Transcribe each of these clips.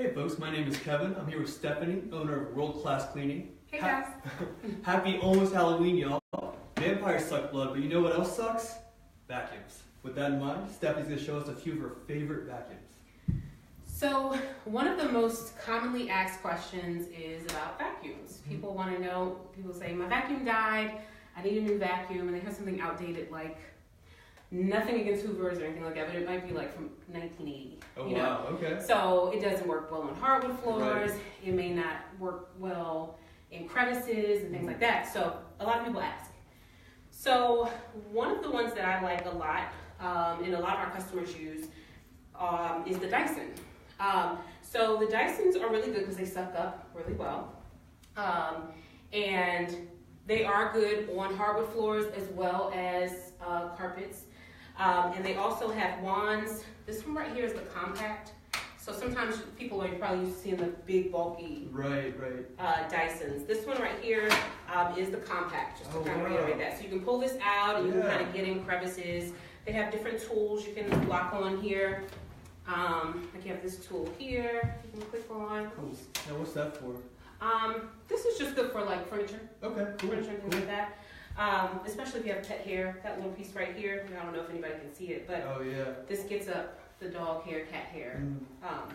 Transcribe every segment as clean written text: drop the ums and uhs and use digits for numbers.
Hey folks, my name is Kevin. I'm here with Stephanie, owner of World Class Cleaning. Hey guys. Happy almost Halloween, y'all. Vampires suck blood, but you know what else sucks? Vacuums. With that in mind, Stephanie's going to show us a few of her favorite vacuums. So one of the most commonly asked questions is about vacuums. People want to know, people say, my vacuum died, I need a new vacuum, and they have something outdated like, nothing against Hoovers or anything like that, but it might be like from 1980. Oh, you wow, know? okay. So it doesn't work well on hardwood floors, Right. It may not work well in crevices and things like that. So a lot of people ask. So one of the ones that I like a lot, and a lot of our customers use, is the Dyson. So the Dysons are really good because they suck up really well. And they are good on hardwood floors as well as carpets. And they also have wands. This one right here is the compact. So sometimes people are probably used to seeing the big, bulky Right. Dysons. This one right here is the compact, just to kind of wow. reiterate that. So you can pull this out and you can Yeah. kind of get in crevices. They have different tools you can lock on here. Like you have this tool here, you can click on. Cool. Now what's that for? This is just good for like furniture, Okay, cool. furniture and things like that. Especially if you have pet hair, that little piece right here. I don't know if anybody can see it, but Oh, yeah. this gets up the dog hair, cat hair. Mm.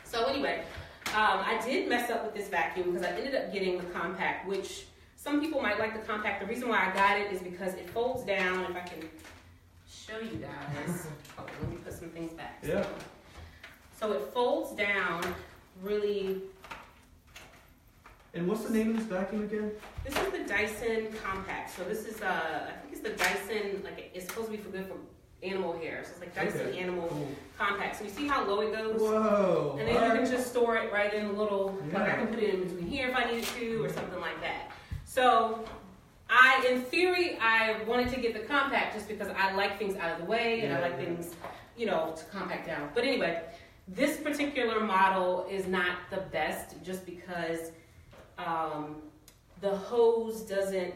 So anyway, I did mess up with this vacuum because I ended up getting the compact, which some people might like the compact. The reason why I got it is because it folds down. If I can show you guys. Oh, let me put some things back. Yeah. So it folds down really. And what's the name of this vacuum again? This is the Dyson Compact. So this is I think it's the Dyson, like it's supposed to be for good for animal hair. So it's like Dyson Okay, Animal cool. Compact. So you see how low it goes? Whoa. And then you alright. can just store it right in a little, like I Yeah. can put it in between here if I needed to or something like that. So in theory, I wanted to get the compact just because I like things out of the way and I like things, to compact down. But anyway, this particular model is not the best just because the hose doesn't,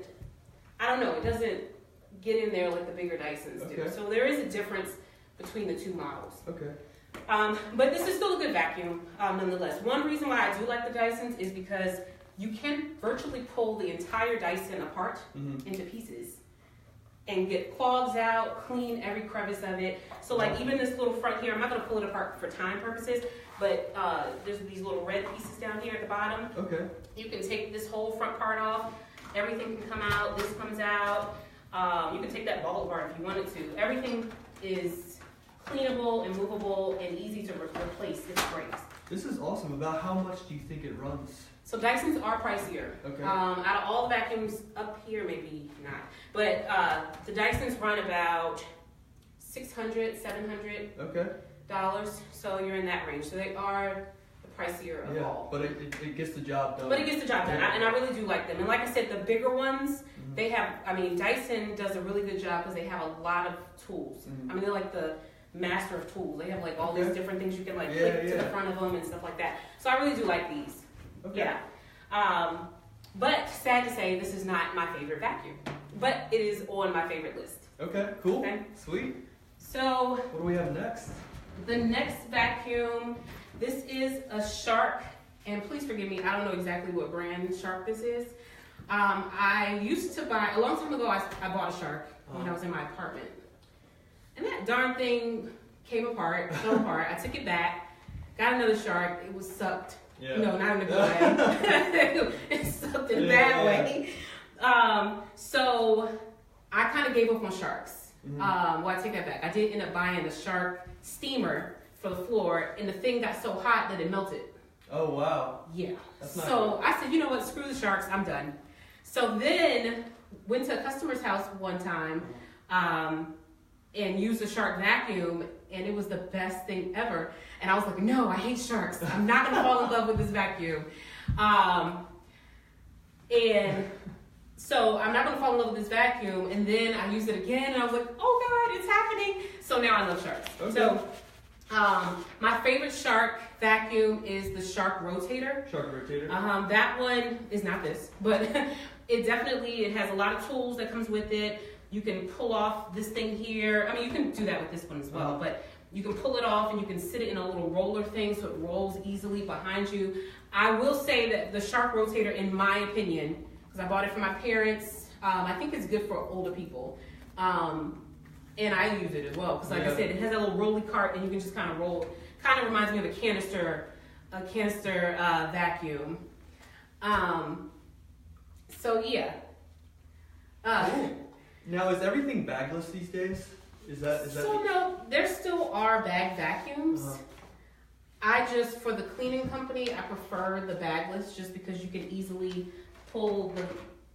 it doesn't get in there like the bigger Dysons do. Okay. So there is a difference between the two models. Okay. But this is still a good vacuum, nonetheless. One reason why I do like the Dysons is because you can virtually pull the entire Dyson apart into pieces and get clogs out, clean every crevice of it. So like even this little front here, I'm not gonna pull it apart for time purposes, but there's these little red pieces down here at the bottom. Okay. You can take this whole front part off, everything can come out, this comes out. You can take that ball apart if you wanted to. Everything is cleanable and movable and easy to replace. It's great. This is awesome. About how much do you think it runs? So Dysons are pricier. Okay. Out of all the vacuums up here, maybe not. But the Dysons run about $600, $700. Okay. So you're in that range. So they are the pricier of all. But it gets the job done. But it gets the job done, Yeah. and I really do like them. And like I said, the bigger ones, they have, Dyson does a really good job because they have a lot of tools. They're like the master of tools. They have like all these different things you can like click to the front of them and stuff like that. So I really do like these. Okay. Yeah. But sad to say, this is not my favorite vacuum. But it is on my favorite list. Okay, cool. Okay. Sweet. So What do we have next? the next vacuum, this is a Shark. And please forgive me, I don't know exactly what brand Shark this is. I used to buy, a long time ago, I bought a Shark when I was in my apartment. And that darn thing fell apart. I took it back, got another Shark. It was sucked. Yeah. No, not in a good way. It sucked in a bad way. So I kind of gave up on Sharks. Well, I take that back. I did end up buying a Shark steamer for the floor, and the thing got so hot that it melted. Oh, wow. Yeah. That's not So good. I said, you know what, screw the Sharks, I'm done. So then went to a customer's house one time and used a Shark vacuum, and it was the best thing ever. And I was like, no, I hate Sharks. I'm not gonna fall in love with this vacuum. And so I'm not gonna fall in love with this vacuum. And then I used it again, and I was like, oh God, it's happening. So now I love Sharks. Okay. So my favorite Shark vacuum is the Shark Rotator. Shark rotator. That one is not this, but it has a lot of tools that comes with it. You can pull off this thing here. You can do that with this one as well, but You can pull it off and you can sit it in a little roller thing so it rolls easily behind you. I will say that the Shark Rotator, in my opinion, because I bought it for my parents, I think it's good for older people. And I use it as well because, like I said, it has a little rolly cart and you can just kind of roll. Kind of reminds me of a canister vacuum. So yeah. Cool. Now, is everything bagless these days? Is that? So no, there still are bag vacuums. I just, for the cleaning company, I prefer the bagless just because you can easily pull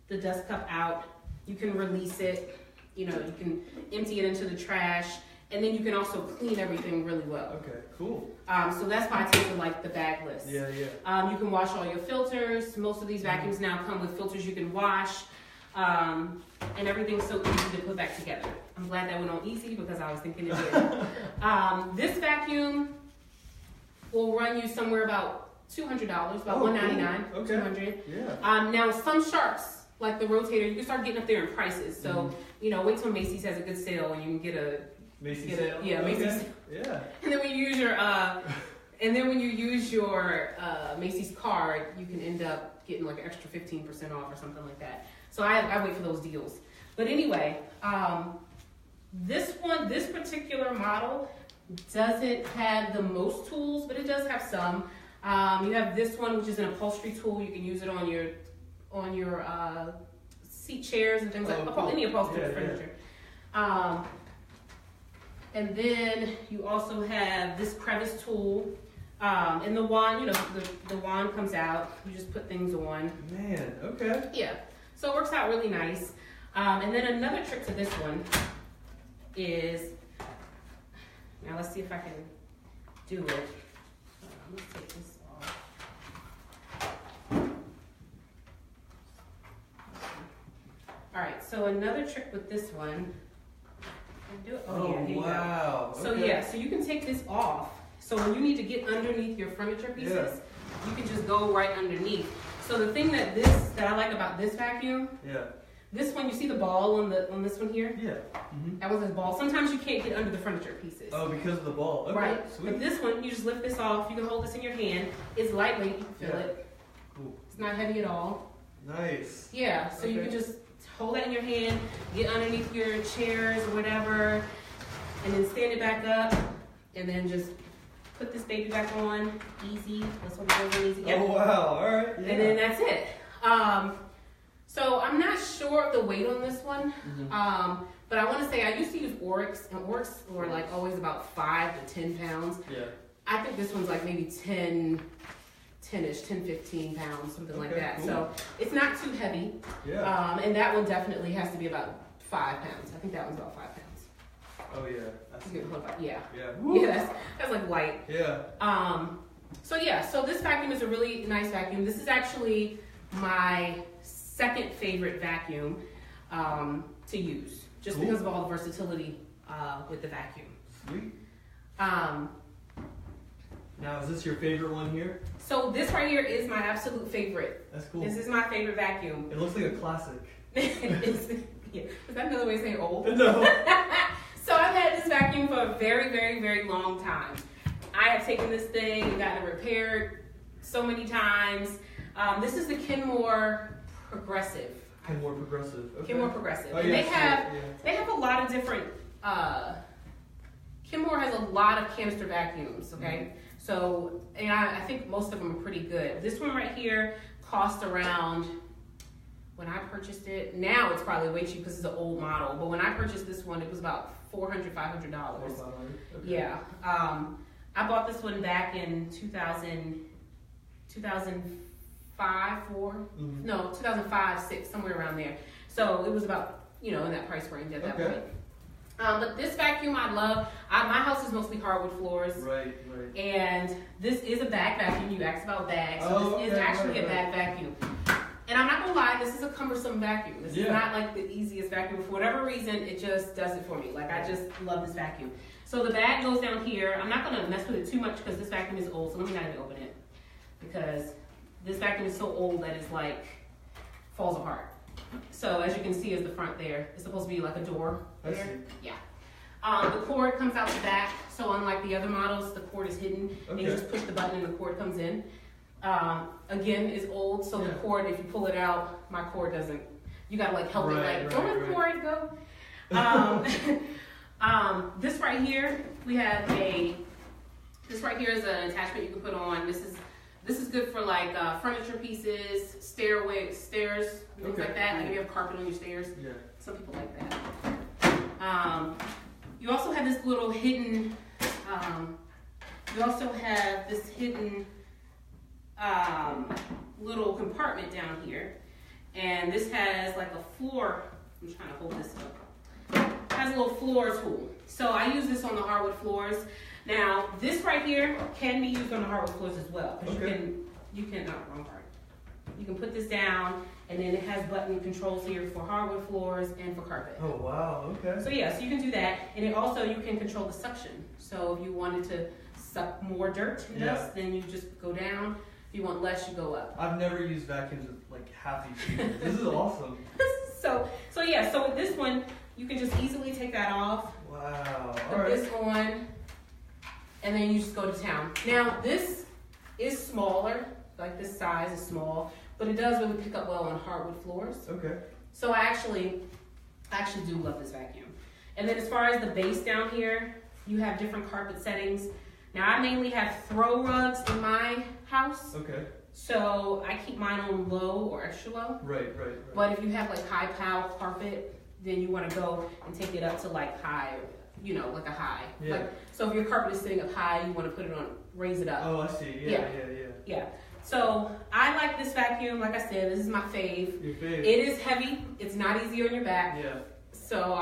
the dust cup out. You can release it. You know, you can empty it into the trash, and then you can also clean everything really well. Okay, cool. So that's why I tend to like the bagless. Yeah. You can wash all your filters. Most of these vacuums now come with filters you can wash, and everything's so easy to put back together. I'm glad that went on easy because I was thinking it did. This vacuum will run you somewhere about $200, about $199, cool. Okay. $200. Yeah. Now some Sharks, like the Rotator, you can start getting up there in prices. So you know, wait till Macy's has a good sale and you can get a Macy's. Macy's. Yeah. And then when you use your Macy's card, you can end up getting like an extra 15% off or something like that. So I wait for those deals. But anyway, this particular model doesn't have the most tools, but it does have some. You have this one, which is an upholstery tool. You can use it on your seat chairs and things any upholstery furniture. And then you also have this crevice tool. And the wand, you know, the wand comes out. You just put things on. Man, okay. Yeah. So it works out really nice. And then another trick to this one is, now let's see if I can do it. Let's take this off. All right, so another trick with this one. Do it. Oh, yeah, here wow. you go. So yeah, so you can take this off. So when you need to get underneath your furniture pieces, you can just go right underneath. So the thing that I like about this vacuum, this one, you see the ball on this one here? Yeah. That one's a ball. Sometimes you can't get under the furniture pieces. Oh, because of the ball. Okay, right. Sweet. But this one, you just lift this off. You can hold this in your hand. It's lightweight. You can feel it. Cool. It's not heavy at all. Nice. Yeah. So you can just hold that in your hand, get underneath your chairs or whatever, and then stand it back up, and then just put this baby back on. Easy. This one goes on easy. Yep. Oh wow! All right. Yeah. And then that's it. So I'm not sure of the weight on this one, but I want to say I used to use Oryx, and Oryx were like always about 5 to 10 pounds. Yeah. I think this one's like maybe 10-ish, 10, 15 pounds, something like that. Cool. So it's not too heavy. Yeah. And that one definitely has to be about 5 pounds. I think that one's about 5 pounds. Oh yeah. That's Yeah. Yeah. Yeah, that's like light. Yeah. So this vacuum is a really nice vacuum. This is actually my second favorite vacuum to use, just because of all the versatility with the vacuum. Sweet. Now, is this your favorite one here? So this right here is my absolute favorite. That's cool. This is my favorite vacuum. It looks like a classic. Is that another way of saying old? No. So I've had this vacuum for a very, very, very long time. I have taken this thing and gotten it repaired so many times. This is the Kenmore Progressive. Kenmore Progressive. Okay. Kenmore Progressive. Oh, and yeah, they have a lot of different, Kenmore has a lot of canister vacuums, okay? So, and I think most of them are pretty good. This one right here cost around, when I purchased it, now it's probably way cheap because it's an old model, but when I purchased this one, it was about $400, $500. Okay. Yeah. I bought this one back in 2005, 6, somewhere around there. So it was about, in that price range at that point. But this vacuum I love. My house is mostly hardwood floors. Right. And this is a bag vacuum. You asked about bags. So this is actually a bag vacuum. And I'm not gonna lie, this is a cumbersome vacuum. This is not like the easiest vacuum. For whatever reason, it just does it for me. Like, I just love this vacuum. So the bag goes down here. I'm not gonna mess with it too much because this vacuum is old. So let me not even open it, because this vacuum is so old that it's like falls apart. So as you can see, is the front there. It's supposed to be like a door there. Yeah. The cord comes out the back, so unlike the other models, the cord is hidden, and you just push the button and the cord comes in. Again, it's old, so the cord, if you pull it out, my cord doesn't, you gotta like help it, like, don't let the cord go. This right here, we have this right here is an attachment you can put on. This is good for like furniture pieces, stairs, things like that. Like if you have carpet on your stairs, some people like that. You also have this little hidden, little compartment down here. And this has like a floor, I'm trying to hold this up. It has a little floor tool. So I use this on the hardwood floors. Now, this right here can be used on the hardwood floors as well. Because you can, wrong part. You can put this down, and then it has button controls here for hardwood floors and for carpet. Oh, wow, okay. So yeah, so you can do that. And it also, you can control the suction. So if you wanted to suck more dirt and dust, then you just go down. If you want less, you go up. I've never used vacuums with like half these features. This is awesome. So with this one, you can just easily take that off. Wow. Put this on, and then you just go to town. Now this is smaller, like this size is small, but it does really pick up well on hardwood floors. Okay. So I actually do love this vacuum. And then as far as the base down here, you have different carpet settings. Now I mainly have throw rugs in my house. Okay. So I keep mine on low or extra low. Right. But if you have like high pile carpet, then you want to go and take it up to like high, like a high. Yeah. Like, so if your carpet is sitting up high, you want to put it on, raise it up. Oh, I see. Yeah. So I like this vacuum. Like I said, this is my fave. Your fave. It is heavy. It's not easy on your back. Yeah. So,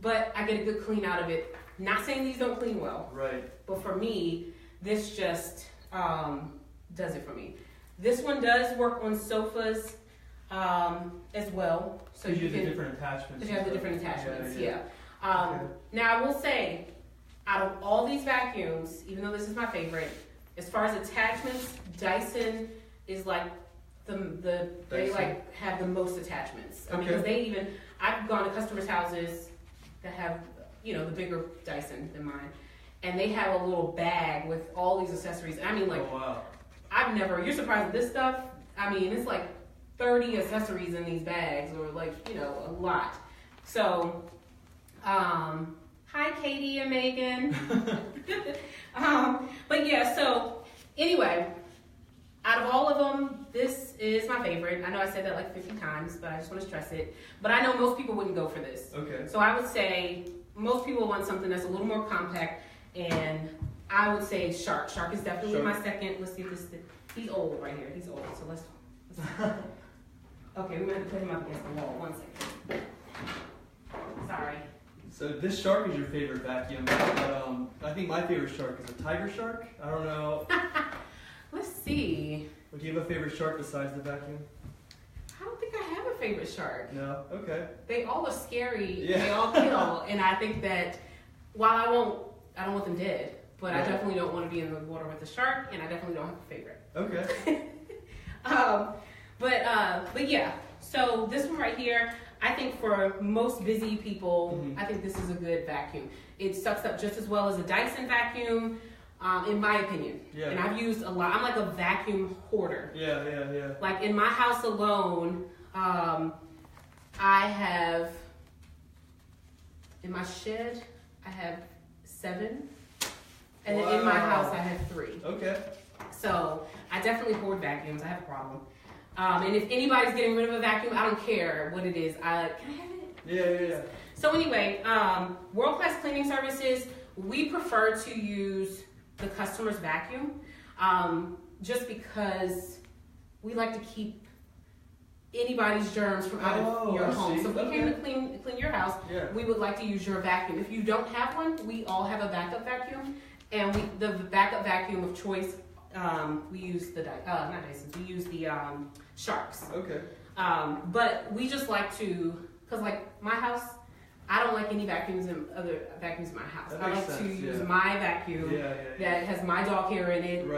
but I get a good clean out of it. Not saying these don't clean well. Right. But for me, this just does it for me. This one does work on sofas as well. So you have the different attachments. You have the different attachments, Now I will say, out of all these vacuums, even though this is my favorite, as far as attachments, Dyson is like they like have the most attachments. Because I've gone to customers' houses that have the bigger Dyson than mine, and they have a little bag with all these accessories. Oh, wow. You're surprised at this stuff. It's like 30 accessories in these bags, or a lot. So, hi Katie and Megan. But yeah, so anyway, out of all of them, this is my favorite. I know I said that like 50 times, but I just want to stress it. But I know most people wouldn't go for this. Okay. So I would say most people want something that's a little more compact, and I would say Shark. Shark is definitely my second. Let's see if this. He's old right here. He's old. So let's okay, we're gonna have to put him up against the wall. 1 second. Sorry. So this Shark is your favorite vacuum, but I think my favorite Shark is a Tiger Shark. I don't know. Let's see. Do you have a favorite Shark besides the vacuum? I don't think I have a favorite Shark. No? Okay. They all are scary. Yeah. They all kill. And I think that while I don't want them dead, but I definitely don't want to be in the water with a shark, and I definitely don't have a favorite. Okay. But yeah, so this one right here, I think for most busy people, I think this is a good vacuum. It sucks up just as well as a Dyson vacuum, in my opinion. Yeah. And I've used a lot. I'm like a vacuum hoarder. Yeah. Like in my house alone, I have, in my shed, I have 7. And then in my house, I have 3. Okay. So I definitely hoard vacuums. I have a problem. And if anybody's getting rid of a vacuum, I don't care what it is. Can I have it? Yeah. So anyway, World Class Cleaning Services, we prefer to use the customer's vacuum, just because we like to keep anybody's germs from out of your home. So if we came to clean your house, we would like to use your vacuum. If you don't have one, we all have a backup vacuum, and the backup vacuum of choice, we use the not Dysons, we use the Sharks. Okay. But we just like to, cause like my house, I don't like any vacuums in other vacuums in my house. I like to use my vacuum that has my dog hair in it. Right.